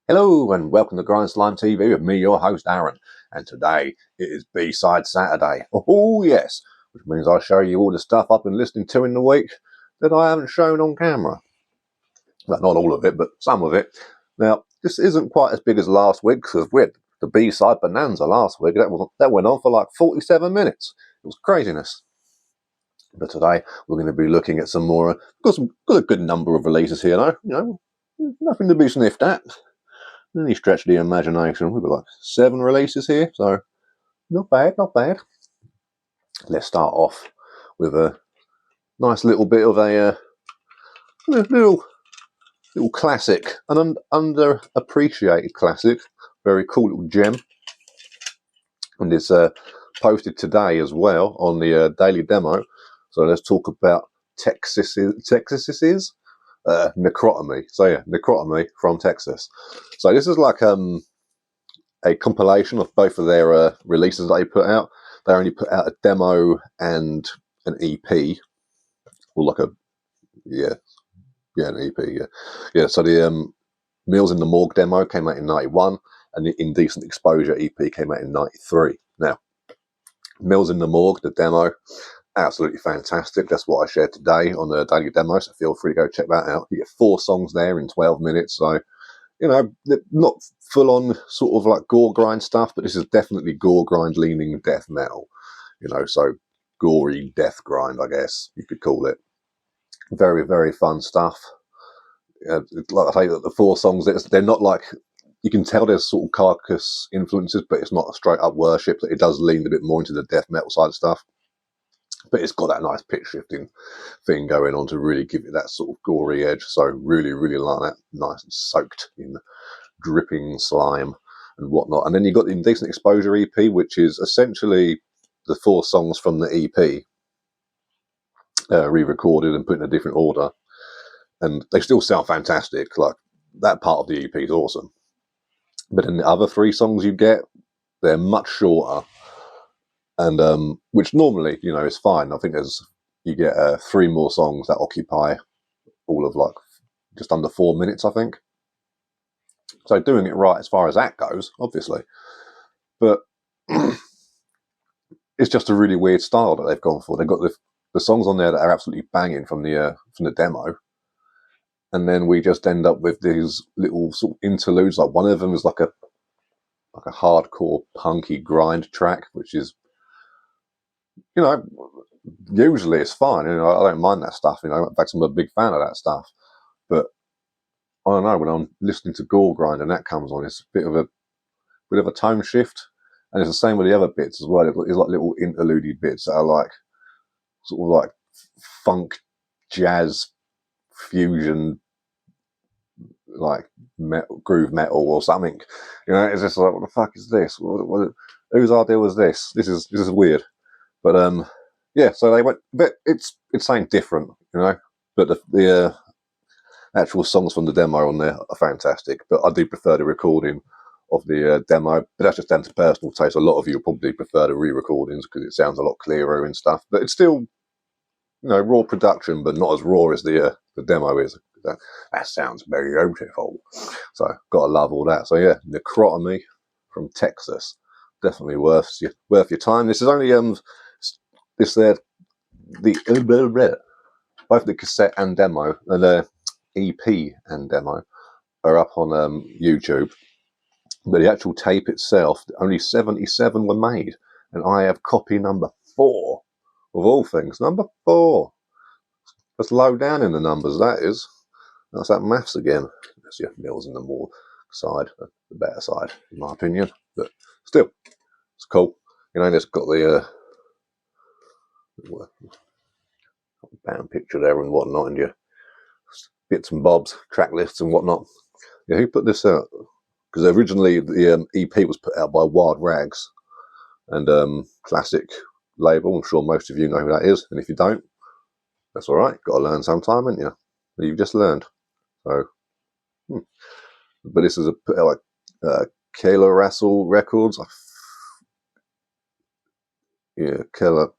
Hello and welcome to GrindslimeTV with me, your host Aaron. And today it is B-Side Saturday. Oh yes, which means I'll show you all the stuff I've been listening to in the week that I haven't shown on camera. Well, not all of it, but some of it. Now, this isn't quite as big as last week because we had the B-Side Bonanza last week. That went on for like 47 minutes. It was craziness. But today we're going to be looking at some more. Got a good number of releases here, though. Nothing to be sniffed at. Any stretch the imagination. We've got like 7 releases here, so not bad, not bad. Let's start off with a nice little bit of a little classic, an underappreciated classic. Very cool little gem, and it's posted today as well on the daily demo. So let's talk about Texas's Necrotomy. So yeah, Necrotomy from Texas. So this is like a compilation of both of their releases that they put out. They only put out a demo and an EP, or like an EP. Yeah. So the Meals in the Morgue demo came out in '91, and the Indecent Exposure EP came out in '93. Now, Meals in the Morgue, the demo, absolutely fantastic. That's what I shared today on the daily demo, so feel free to go check that out. You get 4 songs there in 12 minutes, so not full on sort of like gore grind stuff, but this is definitely gore grind leaning death metal, so gory death grind, I guess you could call it. Very, very fun stuff. Like I say, the 4 songs, they're not like, you can tell there's sort of carcass influences, but it's not a straight up worship. It does lean a bit more into the death metal side of stuff, but it's got that nice pitch shifting thing going on to really give it that sort of gory edge. So really, really like that. Nice and soaked in dripping slime and whatnot. And then you've got the Indecent Exposure EP, which is essentially the 4 songs from the EP re-recorded and put in a different order. And they still sound fantastic. Like, that part of the EP is awesome. But then the other 3 songs you get, they're much shorter. And which normally, is fine. I think you get 3 more songs that occupy all of like just under 4 minutes, I think. So doing it right as far as that goes, obviously. But it's just a really weird style that they've gone for. They've got the songs on there that are absolutely banging from the demo, and then we just end up with these little sort of interludes. Like, one of them is like a hardcore punky grind track, which is, usually it's fine. I don't mind that stuff. In fact, I'm a big fan of that stuff. But I don't know, when I'm listening to gore grind and that comes on, it's a bit of a tone shift. And it's the same with the other bits as well. There's like little interlude bits that are like sort of like funk, jazz, fusion, like groove metal or something. It's just like, what the fuck is this? Whose idea was this? This is weird. But yeah, so they went, but it's something different, But the actual songs from the demo on there are fantastic. But I do prefer the recording of the demo. But that's just down to personal taste. A lot of you probably prefer the re-recordings because it sounds a lot clearer and stuff. But it's still, raw production, but not as raw as the demo is. That sounds very beautiful. So gotta love all that. So yeah, Necrotomy from Texas, definitely worth your time. This is only both the cassette and demo, and the EP and demo are up on YouTube. But the actual tape itself, only 77 were made, and I have copy number 4 of all things. Number 4. That's low down in the numbers. That is. That's that maths again. That's your Meals in the Morgue side, the better side, in my opinion. But still, it's cool. It's got the band picture there and whatnot, and your bits and bobs, track lists and whatnot. Yeah, who put this out? Because originally the EP was put out by Wild Rags, and classic label. I'm sure most of you know who that is, and if you don't, that's all right. Got to learn sometime, haven't you? You've just learned. So, but this is put out like Cile Records. Yeah, Cile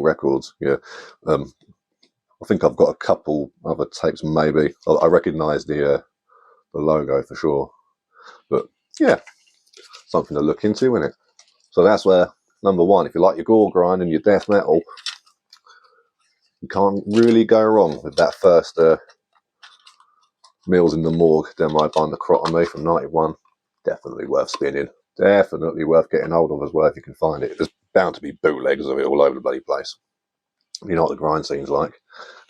Records. Yeah. I think I've got a couple other tapes. Maybe I recognise the logo for sure. But yeah, something to look into, isn't it? So that's where number one, if you like your gore grind and your death metal, you can't really go wrong with that first Meals in the Morgue demo by Necrotomy from 91. Definitely worth spinning. Definitely worth getting hold of as well if you can find it. There's bound to be bootlegs of it all over the bloody place. You know what the grind scene's like.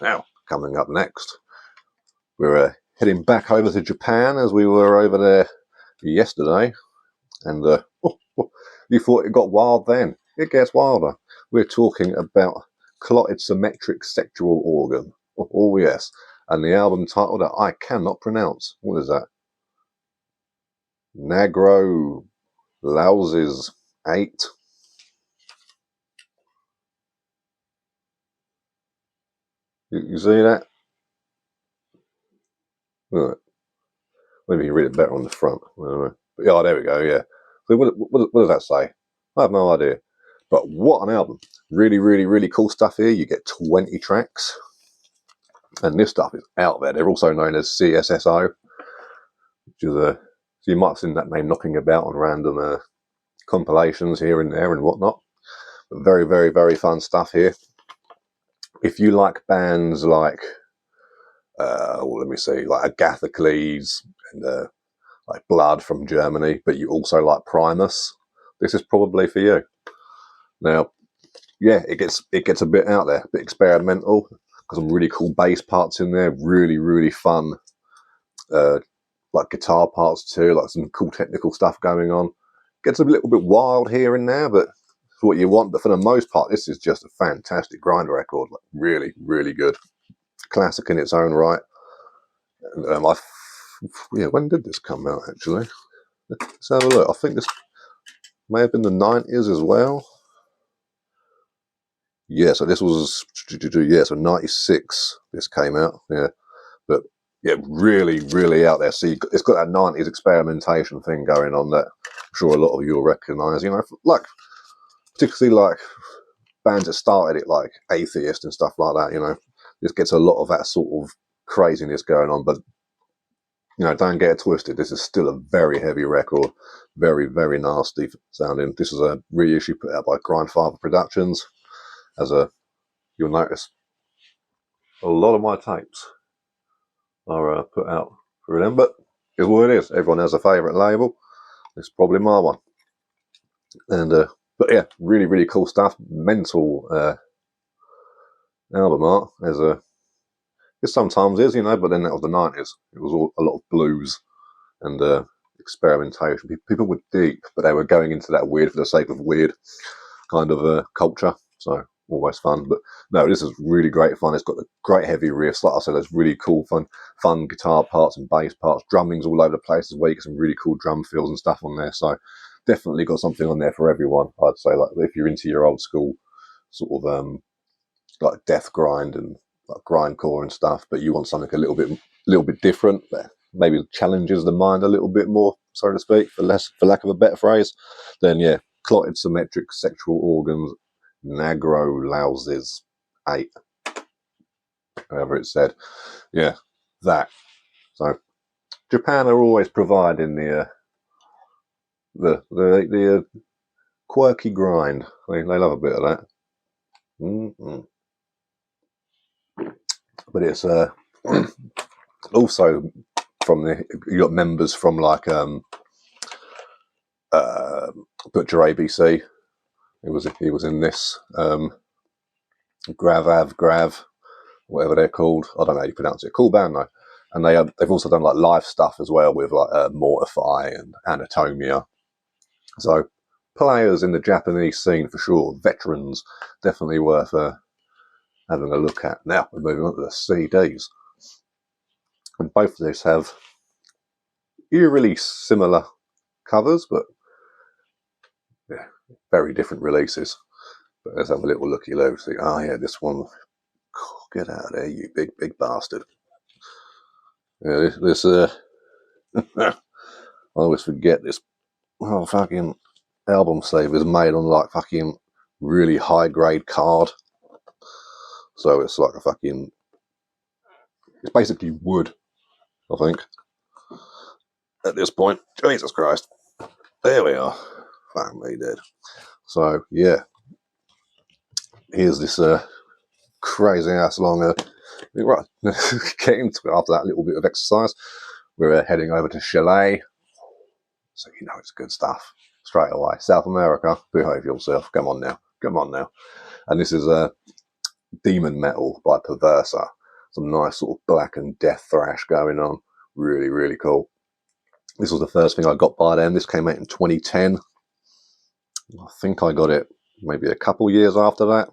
Now, coming up next, we're heading back over to Japan as we were over there yesterday. And you thought it got wild then. It gets wilder. We're talking about Clotted Symmetric Sexual Organ. Oh yes. And the album title that I cannot pronounce. What is that? Negro Louses 8. You see that? Right. Maybe you read it better on the front. But yeah, there we go, yeah. So what does that say? I have no idea. But what an album. Really, really, really cool stuff here. You get 20 tracks. And this stuff is out there. They're also known as CSSO, which is so you might have seen that name knocking about on random compilations here and there and whatnot. But very, very, very fun stuff here. If you like bands like, let me see, like Agathocles and like Blood from Germany, but you also like Primus, this is probably for you. Now, yeah, it gets a bit out there, a bit experimental. Got some really cool bass parts in there, really, really fun, like guitar parts too, like some cool technical stuff going on. Gets a little bit wild here and there, but it's what you want. But for the most part, this is just a fantastic grind record. Like really, really good. Classic in its own right. And, yeah, when did this come out actually? Let's have a look. I think this may have been the 90s as well. Yeah, so this was, yeah, so 96 this came out, yeah. But yeah, really, really out there. See, it's got that 90s experimentation thing going on that I'm sure a lot of you will recognise, you know, like, particularly like bands that started it, like Atheist and stuff like that, you know. This gets a lot of that sort of craziness going on, but, you know, don't get it twisted. This is still a very heavy record, very, very nasty sounding. This is a reissue put out by Grindfather Productions. You'll notice a lot of my tapes are put out for them, but it's what it is. Everyone has a favourite label. It's probably my one. And but yeah, really, really cool stuff. Mental album art. It sometimes is, you know, but then that was the 90s. It was all a lot of blues and experimentation. People were deep, but they were going into that weird for the sake of weird kind of culture. So always fun. But no, this is really great fun. It's got the great heavy riffs. Like I said, there's really cool fun guitar parts and bass parts. Drumming's all over the place as well. You get some really cool drum fills and stuff on there. So definitely got something on there for everyone. I'd say, like, if you're into your old school sort of like death grind and like grindcore and stuff, but you want something a little bit different, that maybe challenges the mind a little bit more, so to speak, for lack of a better phrase, then yeah, Clotted Symmetric Sexual Organs, Negro Louses 8, however it's said. Yeah, that. So Japan are always providing the quirky grind. They love a bit of that. But it's also from you got members from like Butcher ABC. He was in this. Grav, whatever they're called. I don't know how you pronounce it. Cool band though. And they've also done like live stuff as well with like Mortify and Anatomia. So players in the Japanese scene for sure. Veterans, definitely worth having a look at. Now we're moving on to the CDs. And both of these have eerily similar covers, but yeah, very different releases. But let's have a little looky-loo. See, oh yeah, this one. Get out of there, you big bastard. Yeah, this I always forget this. Oh, fucking album sleeve is made on like fucking really high grade card. So it's like it's basically wood, I think. at this point. Jesus Christ. There we are. Fuck me dead. So, yeah. Here's this crazy ass long. Right. Getting to after that little bit of exercise, we're heading over to Chile. So, you know, it's good stuff. Straight away. South America, behave yourself. Come on now. Come on now. And this is Demon Metal by Perversor. Some nice sort of black and death thrash going on. Really, really cool. This was the first thing I got by them. This came out in 2010. I think I got it maybe a couple years after that.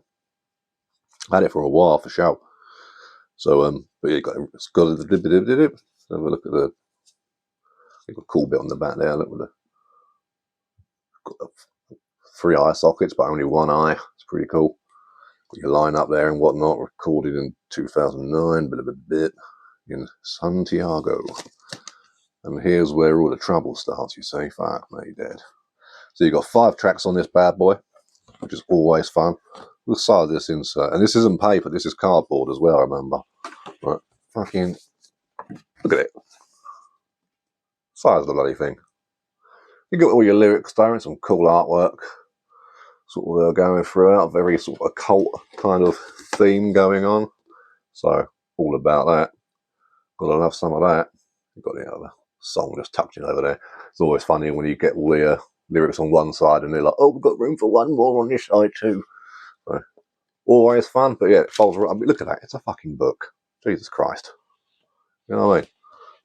I had it for a while for sure. So, but yeah, it's got a have a look at the cool bit on the back there. Look with got the 3 eye sockets, but only 1 eye. It's pretty cool. Got your line up there and whatnot. Recorded in 2009, bit in Santiago. And here's where all the trouble starts. You see, fuck me dead. So you got 5 tracks on this bad boy, which is always fun. The side of this insert, and this isn't paper. This is cardboard as well. Remember, right? Fucking look at it. Size of the bloody thing. You got all your lyrics there and some cool artwork. Sort of going throughout, very sort of occult kind of theme going on. So all about that. Gotta love some of that. You've got the other song just tucked in over there. It's always funny when you get all the lyrics on one side and they're like, oh, we've got room for 1 more on this side too. So, always fun, but yeah, it folds right. I mean, look at that. It's a fucking book. Jesus Christ. You know what I mean?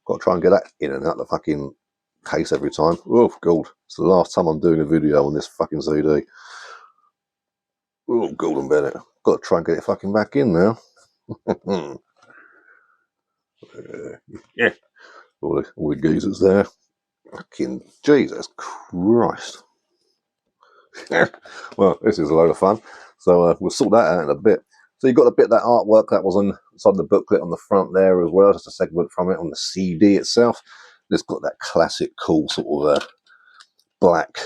Got to try and get that in and out the fucking case every time. Oh, God. It's the last time I'm doing a video on this fucking CD. Oh, golden Bennett. Got to try and get it fucking back in now. Yeah. All the geezers there. Fucking Jesus Christ. Well, this is a load of fun. So we'll sort that out in a bit. So you've got a bit of that artwork that was on inside the booklet on the front there as well. Just a segment from it on the CD itself. It's got that classic cool sort of black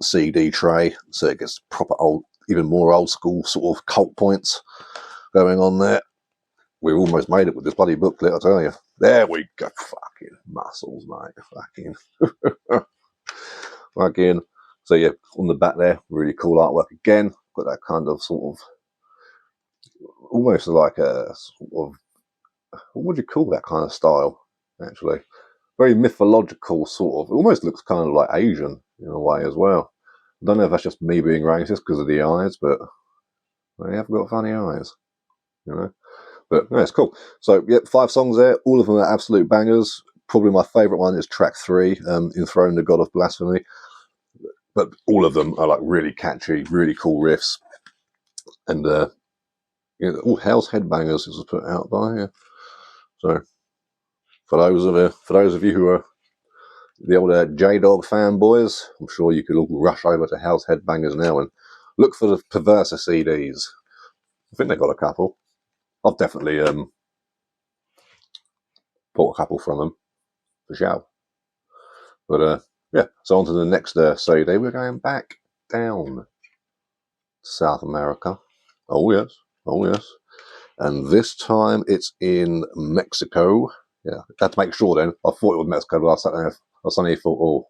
CD tray. So it gets proper old, even more old school sort of cult points going on there. We almost made it with this bloody booklet, I tell you. There we go. Fucking muscles, mate. Fucking. So yeah, on the back there, really cool artwork again. Got that kind of sort of, almost like a sort of, what would you call that kind of style, actually? Very mythological sort of, it almost looks kind of like Asian in a way as well. I don't know if that's just me being racist because of the eyes, but they have got funny eyes, you know? But yeah, it's cool. So, yep, 5 songs there. All of them are absolute bangers. Probably my favourite one is track 3, Enthrone the God of Blasphemy. But all of them are like really catchy, really cool riffs. And, you know, Hell's Headbangers was put out by here. So, for those of you who are the old J-Dog fanboys, I'm sure you could all rush over to Hell's Headbangers now and look for the Perversor CDs. I think they've got a couple. I've definitely bought a couple from them, for sure. But yeah, so on to the next CD. We're going back down to South America. Oh yes, oh yes. And this time it's in Mexico. Yeah, I had to make sure then. I thought it was Mexico, but I suddenly thought,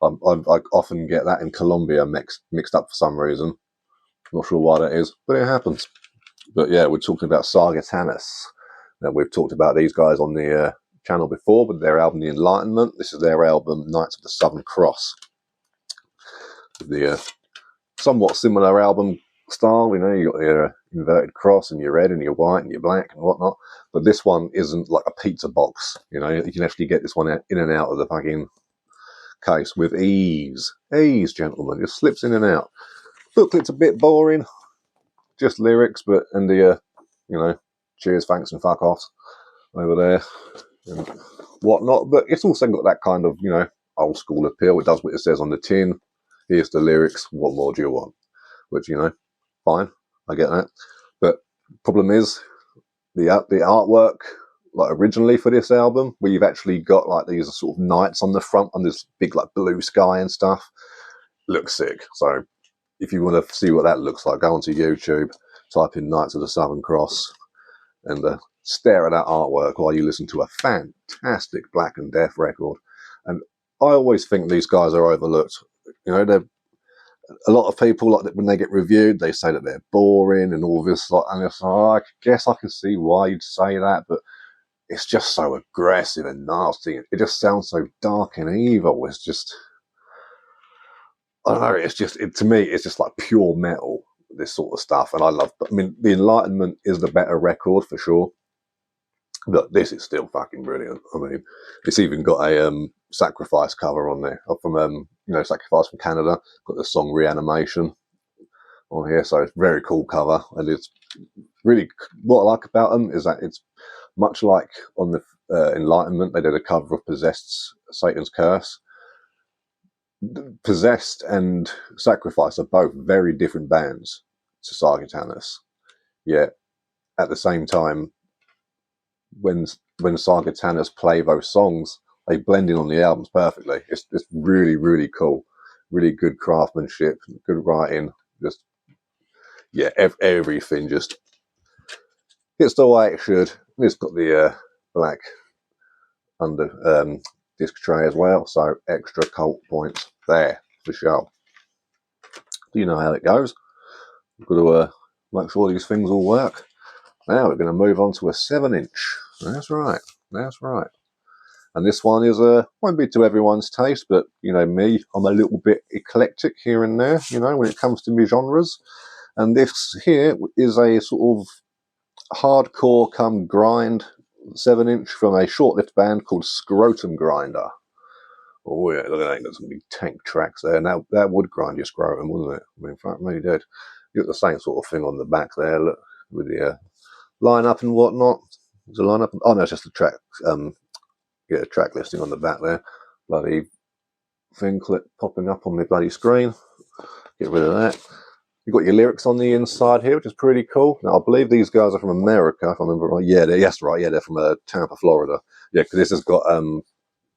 oh, I often get that in Colombia mixed up for some reason. Not sure why that is, but it happens. But yeah, we're talking about Sargatanas. Now, we've talked about these guys on the channel before with their album The Enlightenment. This is their album Knights of the Southern Cross. The somewhat similar album style, you know, you got your inverted cross and your red and your white and your black and whatnot. But this one isn't like a pizza box, you know. You can actually get this one in and out of the fucking case with ease. Ease, gentlemen. Just slips in and out. Booklet's a bit boring. Just lyrics, and the, you know, cheers, thanks, and fuck offs over there and whatnot. But it's also got that kind of, you know, old school appeal. It does what it says on the tin. Here's the lyrics. What more do you want? Which, you know, fine. I get that. But problem is the artwork, like originally for this album, where you've actually got like these sort of knights on the front and this big like blue sky and stuff, looks sick. So if you want to see what that looks like, go onto YouTube, type in Knights of the Southern Cross, and stare at that artwork while you listen to a fantastic Black and Death record. And I always think these guys are overlooked. You know, they're a lot of people, like, when they get reviewed, they say that they're boring and all this, like, and it's like, oh, I guess I can see why you'd say that, but it's just so aggressive and nasty. It just sounds so dark and evil. It's just, I don't know. It's just, to me, it's just like pure metal, this sort of stuff. And I love, I mean, the Enlightenment is the better record for sure, but this is still fucking brilliant. I mean, it's even got a Sacrifice cover on there from you know, Sacrifice from Canada. Got the song Reanimation on here, so it's a very cool cover. And it's really, what I like about them is that it's much like on the Enlightenment, they did a cover of Possessed's Satan's Curse. Possessed and Sacrifice are both very different bands to Sargatanas, yet at the same time, when Sargatanas play those songs, they blend in on the albums perfectly. It's really, really cool. Really good craftsmanship, good writing. Just, yeah, everything just hits the way it should. It's got the black under disc tray as well, so extra cult points there for sure. You know how it goes. We've got to make sure these things all work. Now we're going to move on to a 7-inch. That's right. That's right. And this one is won't be to everyone's taste, but you know me, I'm a little bit eclectic here and there, you know, when it comes to my genres. And this here is a sort of hardcore come grind 7-inch from a short-lived band called Scrotum Grinder. Oh yeah, look at that, got some big tank tracks there. Now that would grind your scrotum, wouldn't it? I mean, in fact, really did. You got the same sort of thing on the back there, look, with the line-up and whatnot. There's a line-up. Oh no, it's just a track. Yeah, track listing on the back there. Bloody thing clip popping up on my bloody screen. Get rid of that. You've got your lyrics on the inside here, which is pretty cool. Now, I believe these guys are from America, if I remember right. Yeah, yes, right. Yeah, they're from Tampa, Florida. Yeah, because this has got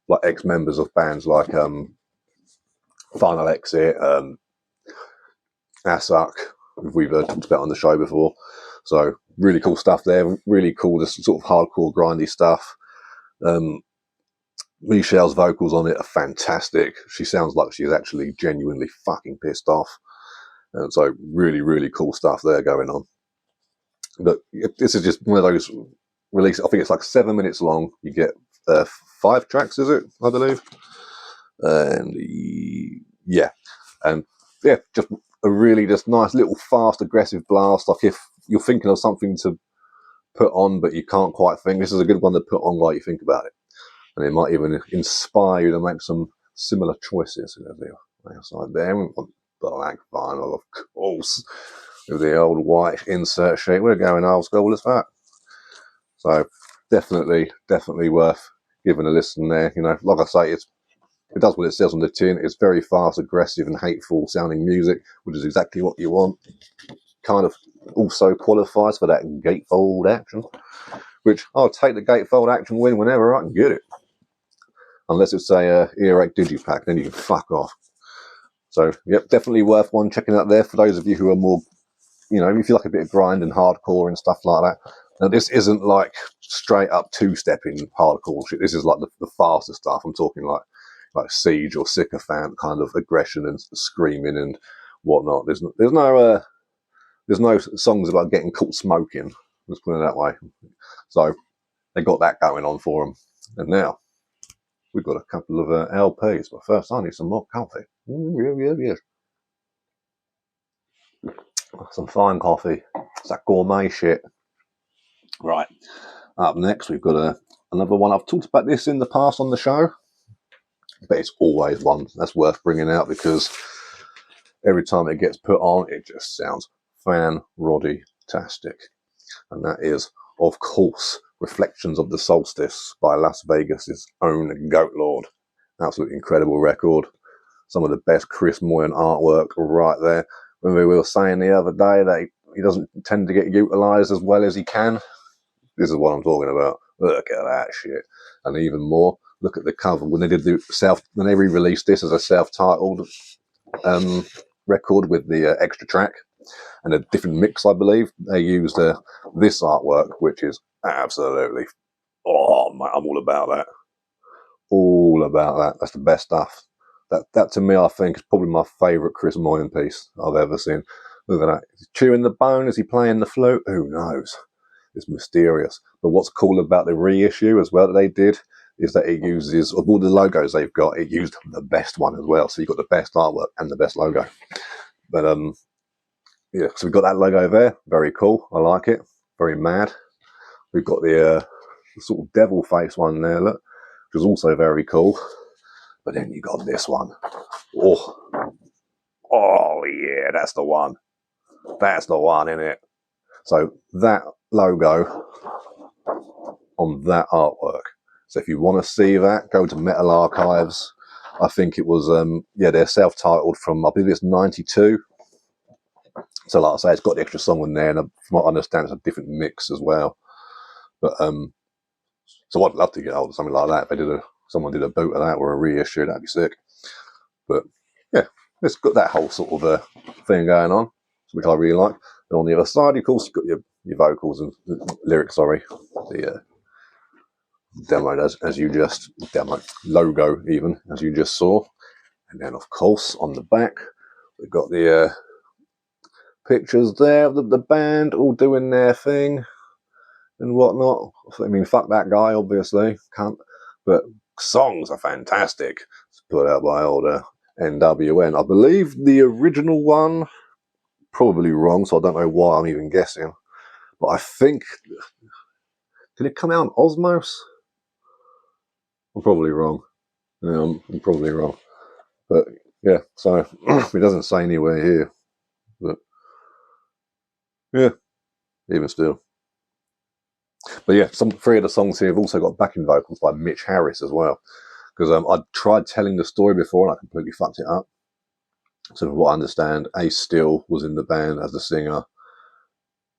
like ex-members of bands like Final Exit, Assuck, we've talked about on the show before. So really cool stuff there. Really cool, this sort of hardcore, grindy stuff. Michelle's vocals on it are fantastic. She sounds like she's actually genuinely fucking pissed off. And so really, really cool stuff there going on. But this is just one of those releases. I think it's like 7 minutes long. You get 5 tracks, is it? I believe. And yeah. And yeah, just a really just nice little fast, aggressive blast. Like if you're thinking of something to put on, but you can't quite think, this is a good one to put on while you think about it. And it might even inspire you to make some similar choices. Outside there, we've got black vinyl, of course, with the old white insert sheet. We're going old school as that. So definitely worth giving a listen there. You know, like I say, it does what it says on the tin. It's very fast, aggressive, and hateful sounding music, which is exactly what you want. Kind of also qualifies for that gatefold action, which I'll take the gatefold action win whenever I can get it. Unless it's a earache digipack, then you can fuck off. So, yep, definitely worth one checking out there for those of you who are more, you know, if you like a bit of grind and hardcore and stuff like that. Now, this isn't like straight up two-stepping hardcore shit. This is like the faster stuff. I'm talking like Siege or Sycophant kind of aggression and screaming and whatnot. There's no songs about getting caught smoking. Let's put it that way. So they got that going on for them. And now we've got a couple of LPs, but first I need some more coffee. Yeah. Some fine coffee. It's that gourmet shit. Right. Up next, we've got another one. I've talked about this in the past on the show, but it's always one that's worth bringing out because every time it gets put on, it just sounds fan-roddy-tastic. And that is, of course, Reflections of the Solstice by Las Vegas' own GoatLord. Absolutely incredible record. Some of the best Chris Moyen artwork right there. When we were saying the other day that he doesn't tend to get utilised as well as he can, this is what I'm talking about. Look at that shit. And even more, look at the cover. When they did when they re-released this as a self-titled record with the extra track, And a different mix, I believe. They used this artwork, which is absolutely, oh mate, I'm all about that. All about that. That's the best stuff. That to me, I think, is probably my favourite Chris Moylan piece I've ever seen. Look at that. Is he chewing the bone? Is he playing the flute? Who knows? It's mysterious. But what's cool about the reissue as well that they did is that it uses, of all the logos they've got, it used the best one as well. So you've got the best artwork and the best logo. But yeah, so we've got that logo there. Very cool. I like it. Very mad. We've got the sort of devil face one there, look, which is also very cool. But then you got this one. Oh yeah, that's the one. That's the one, isn't it? So that logo on that artwork. So if you want to see that, go to Metal Archives. I think it was, yeah, they're self-titled from, I believe it's 92. So like I say, it's got the extra song in there, and from what I understand, it's a different mix as well. But so I'd love to get hold of something like that. If they did someone did a boot of that or a reissue, that'd be sick. But yeah, it's got that whole sort of thing going on, which I really like. And on the other side, of course, you've got your vocals and lyrics. Sorry, the demo as you just logo even as you just saw, and then of course on the back we've got the pictures there of the band all doing their thing and whatnot. I mean, fuck that guy, obviously, can't. But songs are fantastic. It's put out by old NWN. I believe the original one, probably wrong, so I don't know why I'm even guessing. But I think, did it come out on Osmos? I'm probably wrong. Yeah, I'm probably wrong. But yeah, so it doesn't say anywhere here. But yeah, even still. But yeah, three of the songs here have also got backing vocals by Mitch Harris as well. Because I tried telling the story before and I completely fucked it up. So from what I understand, Ace Steel was in the band as the singer,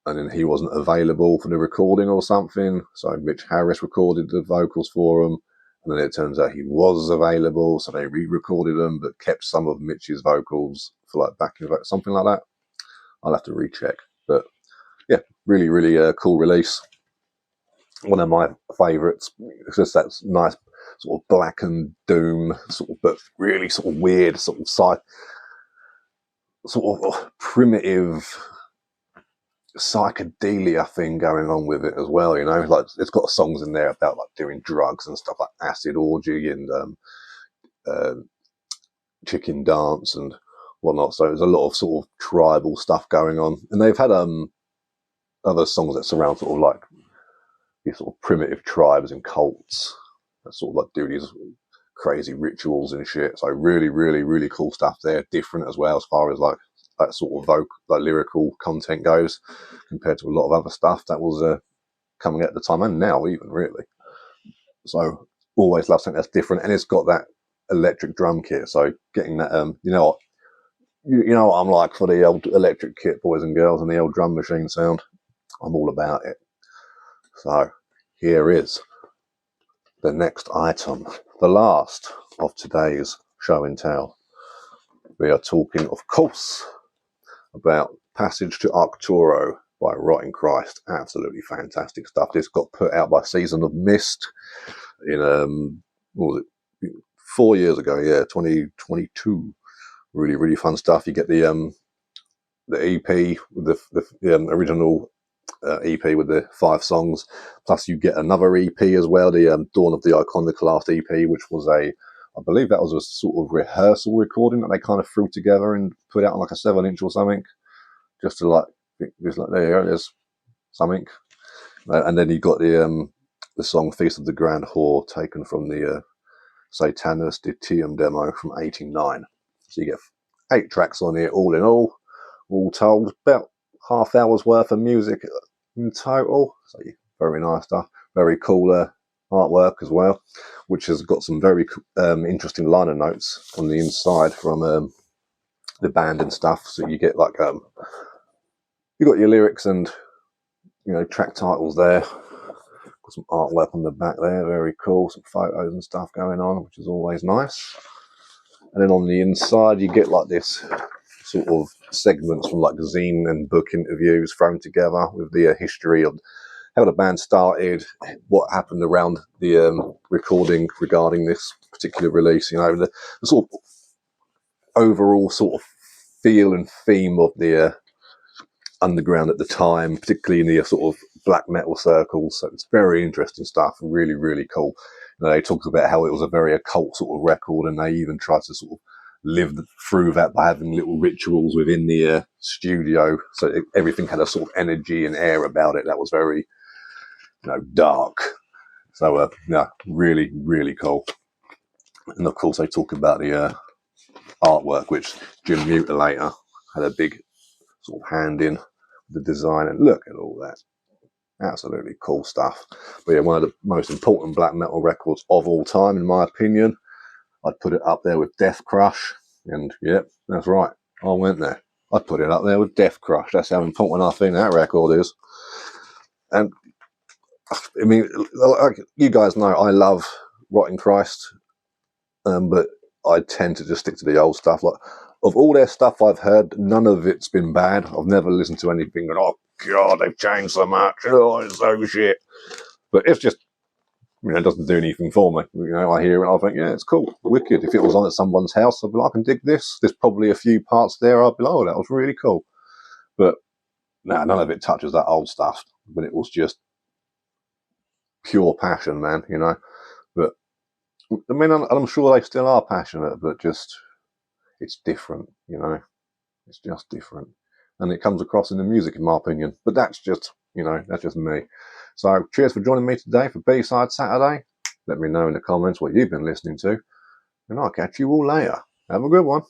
and then he wasn't available for the recording or something. So Mitch Harris recorded the vocals for him. And then it turns out he was available, so they re-recorded them, but kept some of Mitch's vocals for like backing vocals, something like that. I'll have to recheck. But yeah, really, really cool release. One of my favourites. It's just that nice sort of black and doom, sort of, but really sort of weird, sort of primitive psychedelia thing going on with it as well, you know. Like it's got songs in there about like doing drugs and stuff like Acid Orgy and Chicken Dance and whatnot. So there's a lot of sort of tribal stuff going on, and they've had other songs that surround sort of like these sort of primitive tribes and cults that sort of like do these crazy rituals and shit. So really, really, really cool stuff there. Different as well as far as like that sort of lyrical content goes compared to a lot of other stuff that was coming at the time and now even really. So always love something that's different, and it's got that electric drum kit. So getting that, you know what I'm like for the old electric kit, boys and girls, and the old drum machine sound. I'm all about it. So here is the next item, the last of today's show and tell. We are talking, of course, about Passage to Arcturo by Rotting Christ. Absolutely fantastic stuff. This got put out by Season of Mist in what was it, 4 years ago? Yeah, 2022. Really, really fun stuff. You get the EP with the original EP with the 5 songs, plus you get another EP as well, the Dawn of the Iconoclast EP, which was I believe that was a sort of rehearsal recording that they kind of threw together and put out on like a 7-inch or something, just to like, just like there you go, there's something. And then you got the song Feast of the Grand Whore, taken from the Satanus Ditium demo from '89. So you get 8 tracks on here, all in all told, about half hour's worth of music in total. So very nice stuff, very cool artwork as well, which has got some very interesting liner notes on the inside from the band and stuff. So you get like you got your lyrics and track titles there. Got some artwork on the back there, very cool. Some photos and stuff going on, which is always nice. And then on the inside, you get like this sort of segments from like zine and book interviews thrown together with the history of how the band started, what happened around the recording regarding this particular release. You know, the sort of overall sort of feel and theme of the underground at the time, particularly in the sort of black metal circles. So it's very interesting stuff, really, really cool. You know, they talk about how it was a very occult sort of record, and they even tried to sort of live through that by having little rituals within the studio. So everything had a sort of energy and air about it that was very, you know, dark. So yeah, really, really cool. And of course, they talk about the artwork, which Jim Mutilator had a big sort of hand in the design. And look at all that. Absolutely cool stuff. But yeah, one of the most important black metal records of all time, in my opinion. I'd put it up there with Death Crush. And yep, that's right. I went there. I'd put it up there with Death Crush. That's how important I think that record is. And I mean, like you guys know, I love Rotting Christ. But I tend to just stick to the old stuff. Like, of all their stuff I've heard, none of it's been bad. I've never listened to anything and, oh God, they've changed so much. Oh, it's so shit. But it's just, you know, it doesn't do anything for me. You know, I hear it and I think, yeah, it's cool, wicked. If it was on at someone's house, I'd be like, I can dig this. There's probably a few parts there I'd be like, oh, that was really cool. But no, none of it touches that old stuff. But it was just pure passion, man, you know. But I mean, I'm sure they still are passionate, but just, it's different, you know. It's just different. And it comes across in the music, in my opinion. But that's just, you know, that's just me. So cheers for joining me today for B-Side Saturday. Let me know in the comments what you've been listening to. And I'll catch you all later. Have a good one.